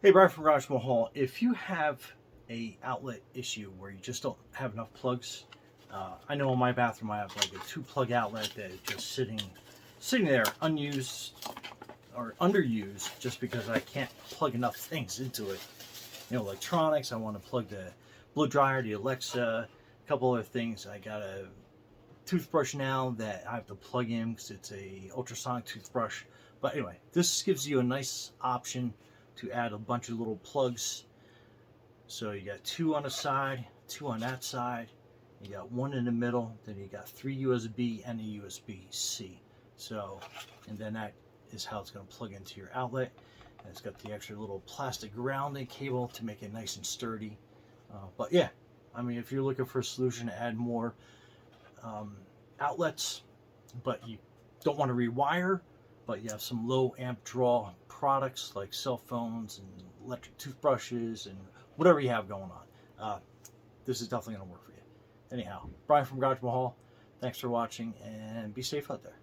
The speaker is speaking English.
Hey, Brian from Garage Mahal. If you have a outlet issue where you just don't have enough plugs, I know in my bathroom I have like a 2 plug outlet that is just sitting there unused or underused just because I can't plug enough things into it. You know, electronics. I want to plug the blow dryer, the Alexa, a couple other things. I got a toothbrush now that I have to plug in because it's a ultrasonic toothbrush. But anyway, this gives you a nice option to add a bunch of little plugs. So you got 2 on the side, 2 on that side, you got 1 in the middle, then you got 3 USB and a USB-C. So, and then that is how it's going to plug into your outlet. And it's got the extra little plastic grounding cable to make it nice and sturdy. But yeah, I mean, if you're looking for a solution to add more outlets, but you don't want to rewire, but you have some low amp draw products like cell phones and electric toothbrushes and whatever you have going on, this is definitely going to work for you. Anyhow, Brian from Garage Mahal, thanks for watching and be safe out there.